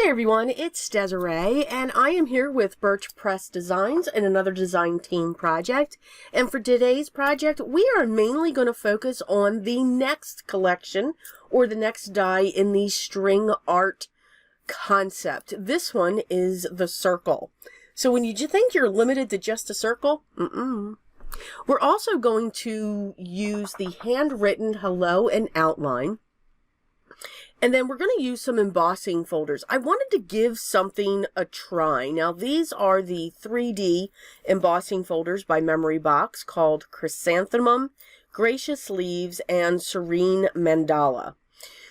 Hi everyone, it's Desiree, and I am here with Birch Press Designs and another design team project. And for today's project, we are mainly going to focus on the next collection, or the next die in the string art concept. This one is the circle. So when you think you're limited to just a circle, we're also going to use the handwritten hello and outline. And then we're going to use some embossing folders. I wanted to give something a try. Now, these are the 3D embossing folders by Memory Box called Chrysanthemum, Gracious Leaves, and Serene Mandala.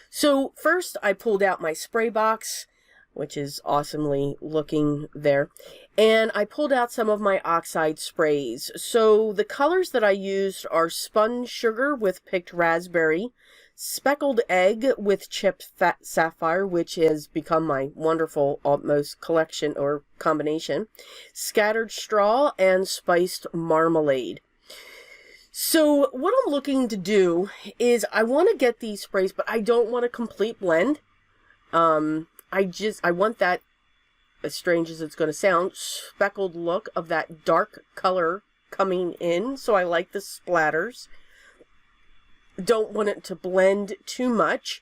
So first, I pulled out my spray box, which is awesomely looking there. And I pulled out some of my Oxide Sprays. So the colors that I used are Spun Sugar with picked raspberry, Speckled Egg with chipped Sapphire, which has become my wonderful almost collection or combination, Scattered Straw, and Spiced Marmalade. So what I'm looking to do is I want to get these sprays, but I don't want a complete blend. I want that, as strange as it's going to sound, speckled look of that dark color coming in. So I like the splatters. Don't want it to blend too much.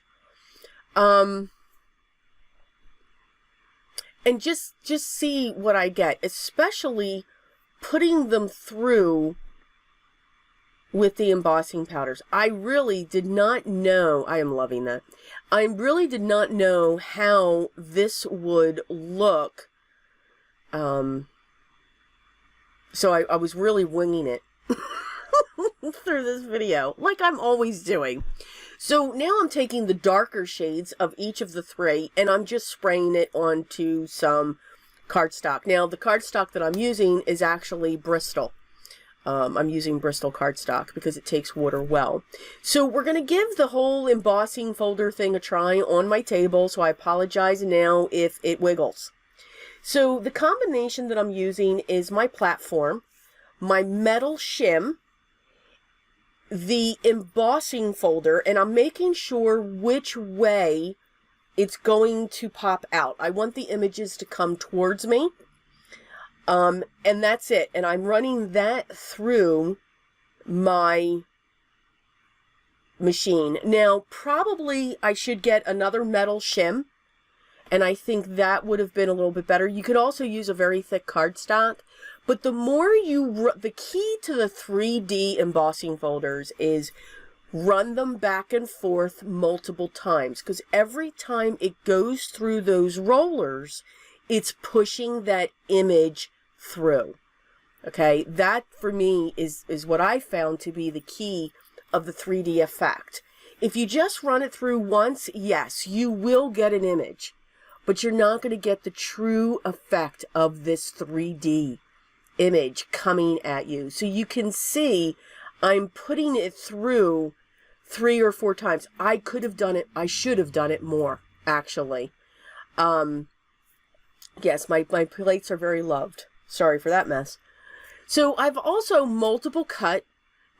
And just see what I get, especially putting them through with the embossing powders. I really did not know, I am loving that. I really did not know how this would look. So I was really winging it through this video, like I'm always doing. So now I'm taking the darker shades of each of the three, and I'm just spraying it onto some cardstock. Now, the cardstock that I'm using is actually Bristol. I'm using Bristol cardstock because it takes water well. So we're going to give the whole embossing folder thing a try on my table, so I apologize now if it wiggles. So the combination that I'm using is my platform, my metal shim, the embossing folder, and I'm making sure which way it's going to pop out. I want the images to come towards me. And that's it. And I'm running that through my machine. Now, probably I should get another metal shim, and I think that would have been a little bit better. You could also use a very thick cardstock, but the more the key to the 3D embossing folders is run them back and forth multiple times, because every time it goes through those rollers, it's pushing that image through. Okay, that for me is what I found to be the key of the 3D effect. If you just run it through once, yes, you will get an image, but you're not going to get the true effect of this 3D image coming at you. So you can see I'm putting it through 3 or 4 times. I could have done it. I should have done it more, actually. Yes, my plates are very loved. Sorry for that mess. So I've also multiple cut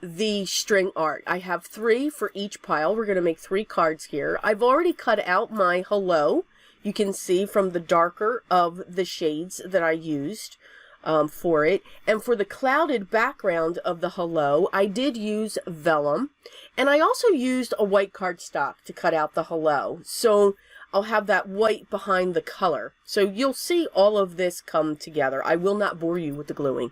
the string art. I have 3 for each pile. We're going to make 3 cards here. I've already cut out my hello. You can see from the darker of the shades that I used for it. And for the clouded background of the hello, I did use vellum. And I also used a white cardstock to cut out the hello. So I'll have that white behind the color. So you'll see all of this come together. I will not bore you with the gluing.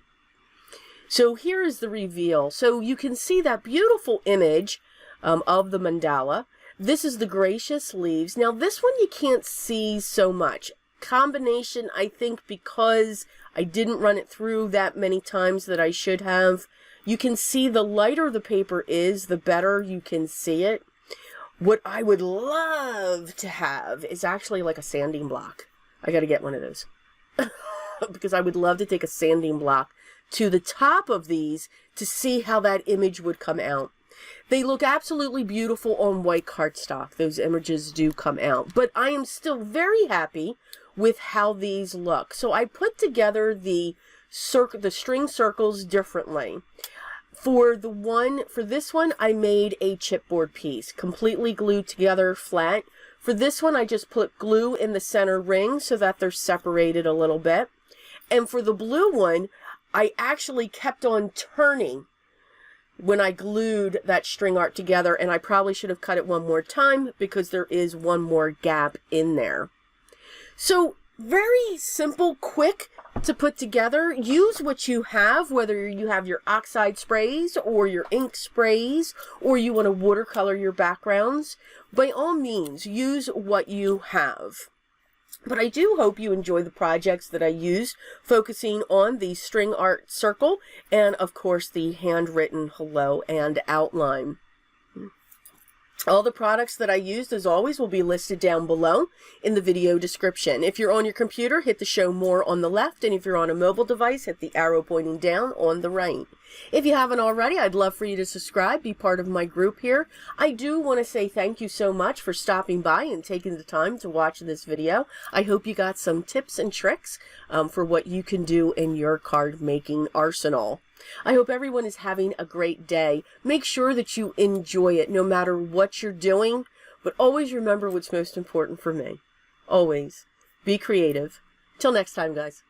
So here is the reveal. So you can see that beautiful image of the mandala. This is the Gracious Leaves. Now this one you can't see so much. Combination, I think, because I didn't run it through that many times that I should have. You can see the lighter the paper is, the better you can see it. What I would love to have is actually like a sanding block. I got to get one of those. Because I would love to take a sanding block to the top of these to see how that image would come out. They look absolutely beautiful on white cardstock. Those images do come out. But I am still very happy with how these look. So I put together the string circles differently. For this one, I made a chipboard piece, completely glued together flat. For this one, I just put glue in the center ring so that they're separated a little bit. And for the blue one, I actually kept on turning when I glued that string art together, and I probably should have cut it one more time because there is one more gap in there. So very simple, quick to put together. Use what you have, whether you have your Oxide sprays or your ink sprays, or you want to watercolor your backgrounds. By all means, use what you have. But I do hope you enjoy the projects that I used, focusing on the string art circle and, of course, the handwritten hello and outline. All the products that I used, as always, will be listed down below in the video description. If you're on your computer, hit the show more on the left, and if you're on a mobile device, hit the arrow pointing down on the right. If you haven't already, I'd love for you to subscribe, be part of my group here. I do want to say thank you so much for stopping by and taking the time to watch this video. I hope you got some tips and tricks for what you can do in your card making arsenal. I hope everyone is having a great day. Make sure that you enjoy it no matter what you're doing, but always remember what's most important for me. Always be creative. Till next time, guys.